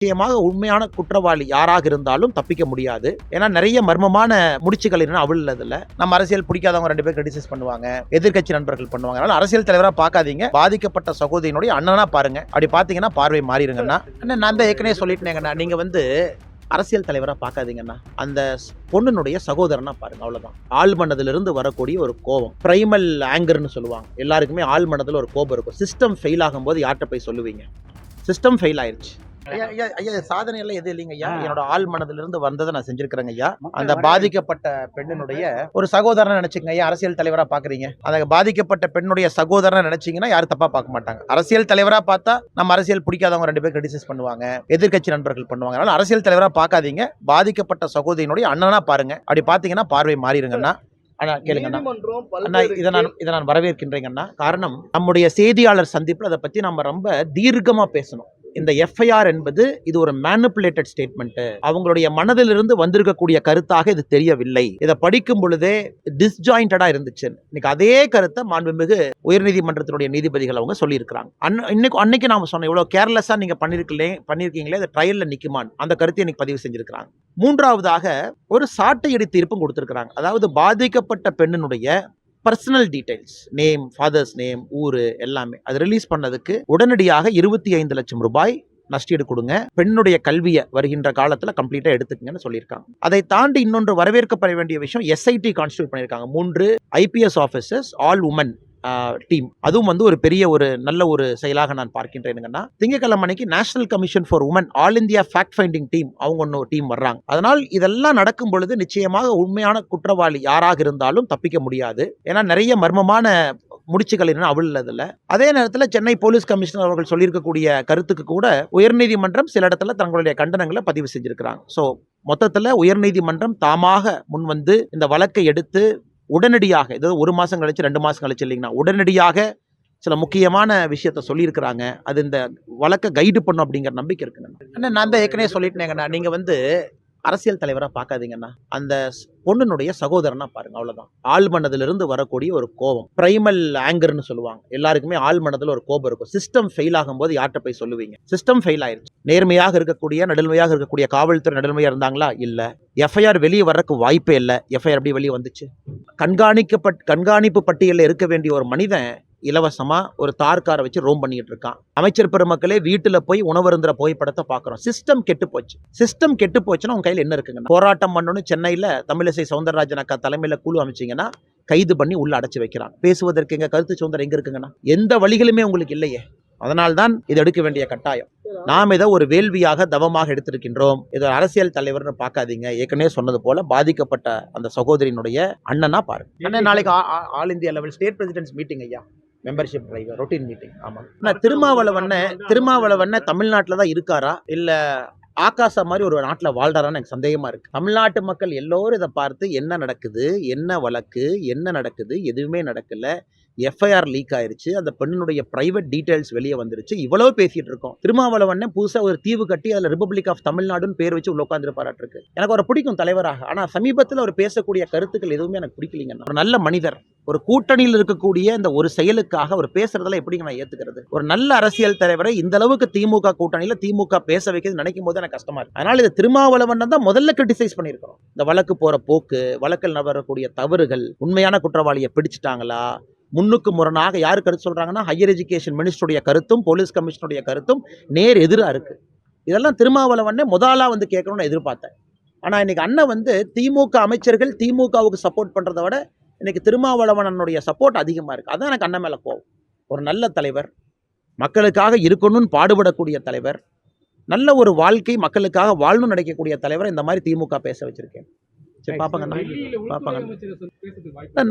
நிச்சயமாக உண்மையான குற்றவாளி யாராக இருந்தாலும் தப்பிக்க முடியாது. ஏன்னா நிறைய மர்மமான முடிச்சுகள் அவிழ்லதுல நம்ம அரசியல் பிடிக்காதவங்க 2 பேர் கிரிட்டிசைஸ் பண்ணுவாங்க, எதிர்க்கட்சி நண்பர்கள் பண்ணுவாங்க. அதனால அரசியல் தலைவரா பார்க்காதீங்க, பாதிக்கப்பட்ட சகோதரியினுடைய அண்ணனா பாருங்க. அப்படி பாத்தீங்கன்னா பார்வை மாறிடுங்கண்ணா. நான் தான் ஏற்கனவே சொல்லிட்டேங்கண்ணா, நீங்க அரசியல் தலைவரா பார்க்காதீங்கன்னா அந்த பொண்ணுடைய சகோதரனா பாருங்க, அவ்வளவுதான். ஆழ்மனதிலிருந்து வரக்கூடிய ஒரு கோபம், பிரைமல் ஆங்கர்னு சொல்லுவாங்க. எல்லாருக்குமே ஆழ்மனதில் ஒரு கோபம் இருக்கும். சிஸ்டம் ஃபெயில் ஆகும்போது யார்கிட்ட போய் சொல்லுவீங்க? சிஸ்டம் ஃபெயில் ஆயிடுச்சு. ஐயா சாதனை எல்லாம் எது இல்லைங்க ஐயா, என்னோட ஆள் மனதிலிருந்து வந்ததை நான் செஞ்சிருக்கிறேங்க ஐயா. அந்த பாதிக்கப்பட்ட பெண்ணினுடைய ஒரு சகோதரனை நினைச்சுங்க ஐயா, அரசியல் தலைவரா பாக்குறீங்க. அந்த பாதிக்கப்பட்ட பெண்ணுடைய சகோதரனை நினைச்சீங்கன்னா யாரும் தப்பா பார்க்க மாட்டாங்க. அரசியல் தலைவரா பார்த்தா நம்ம அரசியல் பிடிக்காதவங்க 2 பேர் கிரிட்டிசைஸ் பண்ணுவாங்க, எதிர்க்கட்சி நண்பர்கள் பண்ணுவாங்க. அதனால அரசியல் தலைவரா பார்க்காதீங்க, பாதிக்கப்பட்ட சகோதரியினுடைய அண்ணனா பாருங்க. அப்படி பாத்தீங்கன்னா பார்வை மாறிடுங்கண்ணா. இதை நான் வரவேற்கின்றேங்கண்ணா. காரணம், நம்முடைய செய்தியாளர் சந்திப்பில் அதை பத்தி நம்ம ரொம்ப தீர்க்கமா பேசணும். இந்த எஃப்ஐஆர் என்பது இது ஒரு மேனிபுலேட்டட் ஸ்டேட்மெண்ட், அவங்களுடைய மனதிலிருந்து வந்திருக்கக்கூடிய கருத்தாக இது தெரியவில்லை. இதை படிக்கும் பொழுதே டிஸ்ஜாயிண்டடா இருந்துச்சு. இன்னைக்கு அதே கருத்தை மாண்புமிகு உயர்நீதிமன்றத்தினுடைய நீதிபதிகள் அவங்க சொல்லியிருக்கிறாங்க. அன்னைக்கு நாம சொன்னோம், இவ்வளவு கேர்லெஸ்ஸா நீங்க பண்ணிருக்கீங்களே, இந்த ட்ரையல்ல நிக்குமான், அந்த கருத்தை இன்னைக்கு பதிவு செஞ்சிருக்கிறாங்க. மூன்றாவதாக ஒரு சாட்டையடி தீர்ப்பும் கொடுத்திருக்கிறாங்க. அதாவது பாதிக்கப்பட்ட பெண்ணினுடைய personal details, name, father's name, ஊரு எல்லாமே அது ரிலீஸ் பண்ணதுக்கு உடனடியாக 25 லட்சம் ரூபாய் நஷ்டீடு கொடுங்க, பெண்ணுடைய கல்வியை வருகின்ற காலத்துல கம்ப்ளீட்டா எடுத்துக்கங்கன்னு சொல்லியிருக்காங்க. அதை தாண்டி இன்னொன்று வரவேற்கப்பட வேண்டிய விஷயம், எஸ்ஐடி கான்ஸ்டிடியூட் பண்ணியிருக்காங்க. 3 IPS officers, all women team. அதுவும் ஒரு பெரிய நல்ல ஒரு செயலாக நான் பார்க்கின்றேன். திங்கட்கிழமை அன்னைக்கு national commission for women all India fact finding team, அவங்க டீம் வர்றாங்க. அதனால் இதெல்லாம் நடக்கும் பொழுது நிச்சயமாக உண்மையான குற்றவாளி யாராக இருந்தாலும் தப்பிக்க முடியாது. ஏன்னா நிறைய மர்மமான முடிச்சுகள் அவிழ்லதுல. அதே நேரத்தில் சென்னை போலீஸ் கமிஷனர் அவர்கள் சொல்லியிருக்கக்கூடிய கருத்துக்கு கூட உயர்நீதிமன்றம் சில இடத்துல தங்களுடைய கண்டனங்களை பதிவு செஞ்சிருக்கிறாங்க. ஸோ மொத்தத்தில் உயர்நீதிமன்றம் தாமாக முன்வந்து இந்த வழக்கை எடுத்து உடனடியாக, ஏதோ 1 மாசம் கழிச்சு 2 மாசம் கழிச்சு இல்லைங்கன்னா, உடனடியாக சில முக்கியமான விஷயத்த சொல்லியிருக்கிறாங்க. அது இந்த வழக்கை கைடு பண்ணும் அப்படிங்கிற நம்பிக்கை இருக்குங்க. நான் தான் ஏற்கனவே சொல்லிட்டேங்கண்ணா, நீங்க அரசியல் தலைவரா பார்க்காதீங்கன்னா அந்த பொண்ணுடைய சகோதரனா பாருங்க, அவ்வளவுதான். ஆழ்மனதிலிருந்து வரக்கூடிய ஒரு கோபம், பிரைமல் ஆங்கர்னு சொல்லுவாங்க. எல்லாருக்குமே ஆழ்மனதில் ஒரு கோபம் இருக்கும். சிஸ்டம் ஃபெயில் ஆகும்போது யார்கிட்ட போய் சொல்லுவீங்க? சிஸ்டம் ஃபெயில் ஆயிருச்சு. நேர்மையாக இருக்கக்கூடிய, நடுமையாக இருக்கக்கூடிய காவல்துறை நடுமையா இருந்தாங்களா? இல்ல. எஃப்ஐஆர் வெளியே வர்றதுக்கு வாய்ப்பே இல்லை. எஃப்ஐஆர் எப்படி வெளியே வந்துச்சு? கண்காணிப்பு பட்டியலில் இருக்க வேண்டிய ஒரு மனிதன் இலவசமா ஒரு தார்காரை வச்சு ரோம் பண்ணிட்டு இருக்கான். அமைச்சர் பெருமக்களே வீட்டுல போய் உணவருந்துற புகைப்படத்தை பாக்குறோம். சிஸ்டம் கெட்டு போச்சு. சிஸ்டம் கெட்டு போச்சுன்னா உங்க கையில என்ன இருக்குங்க? போராட்டம் பண்ணணும் சென்னையில தமிழிசை சவுந்தரராஜன் அக்கா தலைமையில குழு அமைச்சிங்கன்னா கைது பண்ணி உள்ள அடைச்சு வைக்கிறாங்க. பேசுவதற்கு எங்க கருத்து சுதந்திரம் எங்க இருக்குங்கன்னா? எந்த வழிகளுமே உங்களுக்கு இல்லையே. அதனால்தான் இது எடுக்க வேண்டிய கட்டாயம். நாம் இதை ஒரு வேள்வியாக, தவமாக எடுத்திருக்கின்றோம். இது அரசியல் தலைவர்னு பார்க்காதீங்க. ஏற்கனவே சொன்னது போல பாதிக்கப்பட்ட அந்த சகோதரியினுடைய அண்ணனா பாருங்க. அண்ணன் நாளைக்கு all India level state president's meeting ஐயா, மெம்பர்ஷிப் டிரைவ் ரொட்டீன் மீட்டிங். ஆமா, திருமாவளவன் தமிழ்நாட்டில் தான் இருக்காரா இல்ல ஆகாசா மாதிரி ஒரு நாட்டில் வாழ்றாரான்னு எனக்கு சந்தேகமா இருக்கு. தமிழ்நாட்டு மக்கள் எல்லோரும் இதை பார்த்து என்ன நடக்குது, என்ன வழக்கு, என்ன நடக்குது, எதுவுமே நடக்கல. எஃப்ஐஆர் லீக் ஆயிருச்சு, அந்த பெண்ணுடைய பிரைவேட் டீடைல்ஸ் வெளியே வந்துருச்சு, இவ்வளவு பேசிட்டு இருக்கோம். திருமாவளவன் புதுசா ஒரு தீவு கட்டி அதுல ரிபப்ளிக் ஆஃப் தமிழ்நாடுன்னு பேர் வச்சு உள்ள உட்காந்துருப்பாராட்டு இருக்கு. எனக்கு ஒரு பிடிக்கும் தலைவராக. ஆனா சமீபத்தில் அவர் பேசக்கூடிய கருத்துக்கள் எதுவுமே எனக்கு பிடிக்கலீங்க. ஒரு நல்ல மனிதர், ஒரு கூட்டணியில் இருக்கக்கூடிய இந்த ஒரு செயலுக்காக அவர் பேசுறதுல எப்படிங்க நான் ஏத்துக்கிறது? ஒரு நல்ல அரசியல் தலைவரை இந்த அளவுக்கு திமுக கூட்டணியில திமுக பேச வைக்கிறது நினைக்கும் போது எனக்கு கஷ்டமா இருக்கு. அதனால இது திருமாவளவன் தான் முதல்ல கிரிட்டிசைஸ் பண்ணியிருக்கிறோம். இந்த வழக்கு போற போக்கு, வழக்கில் வரக்கூடிய தவறுகள், உண்மையான குற்றவாளியை பிடிச்சிட்டாங்களா, முன்னுக்கு முரணாக யாரு கருத்து சொல்றாங்கன்னா ஹையர் எஜுகேஷன் மினிஸ்டருடைய கருத்தும் போலீஸ் கமிஷனுடைய கருத்தும் நேர் எதிராக இருக்கு. இதெல்லாம் திருமாவளவன் முதலா கேட்கணும்னு எதிர்பார்த்தேன். ஆனா இன்னைக்கு அண்ணன் திமுக அமைச்சர்கள் திமுகவுக்கு சப்போர்ட் பண்றதை விட இன்னைக்கு திருமாவளவனுடைய சப்போர்ட் அதிகமா இருக்கு. அதான் எனக்கு அண்ணன் மேல கோவம். ஒரு நல்ல தலைவர், மக்களுக்காக இருக்கணும்னு பாடுபடக்கூடிய தலைவர், நல்ல ஒரு வாழ்க்கை மக்களுக்காக வாழணும் நினைக்கக்கூடிய தலைவர் இந்த மாதிரி திமுக பேச வச்சிருக்கேன்.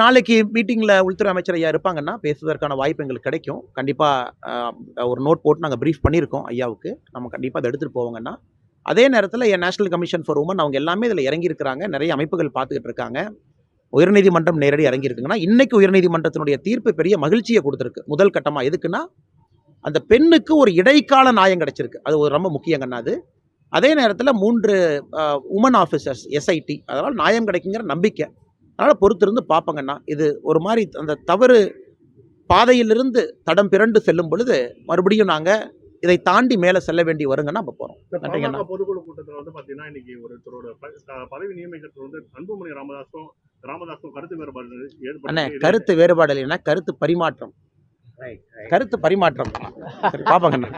நாளைக்கு மீட்டிங்ல உள்துறை அமைச்சர் ஐயா இருப்பாங்கன்னா பேசுவதற்கான வாய்ப்பு எங்களுக்கு கிடைக்கும். கண்டிப்பா ஒரு நோட் போட்டு நாங்கள் பிரீஃப் பண்ணியிருக்கோம் ஐயாவுக்கு. நம்ம கண்டிப்பா அதை எடுத்துட்டு போவாங்கன்னா. அதே நேரத்தில் நேஷனல் கமிஷன் ஃபார் உமன் அவங்க எல்லாமே இதில் இறங்கி இருக்கிறாங்க. நிறைய அமைப்புகள் பார்த்துக்கிட்டு இருக்காங்க. உயர்நீதிமன்றம் நேரடி இறங்கி இருக்குங்கன்னா இன்னைக்கு உயர்நீதிமன்றத்தினுடைய தீர்ப்பு பெரிய மகிழ்ச்சியை கொடுத்துருக்கு. முதல் கட்டமா எதுக்குன்னா அந்த பெண்ணுக்கு ஒரு இடைக்கால நியாயம் கிடைச்சிருக்கு. அது ஒரு ரொம்ப முக்கியங்கண்ணா. அது அதே நேரத்தில் 3 உமன் ஆஃபீஸர்ஸ் எஸ்ஐடி, அதனால் நியாயம் கிடைக்குங்கிற நம்பிக்கை. அதனால் பொறுத்திருந்து பார்ப்பங்கண்ணா. இது ஒரு மாதிரி அந்த தவறு பாதையிலிருந்து தடம் பிறண்டு செல்லும் பொழுது மறுபடியும் நாங்கள் இதை தாண்டி மேலே செல்ல வேண்டி வருங்கன்னா நம்ம போகிறோம். இந்த நன்றிங்கண்ணா. பாமக பொதுக்குழு கூட்டத்தில் வந்து பாத்தீங்கன்னா இன்னைக்கு ஒருத்தரோட பதவி நியமிக்கிறது வந்து அன்புமணி ராமதாஸும் கருத்து வேறுபாடு அண்ணே, ஏற்பட்டு கருத்து வேறுபாடு இல்லைன்னா கருத்து பரிமாற்றம். கருத்து பரிமாற்றம். சரி, பாப்பாங்கண்ணா.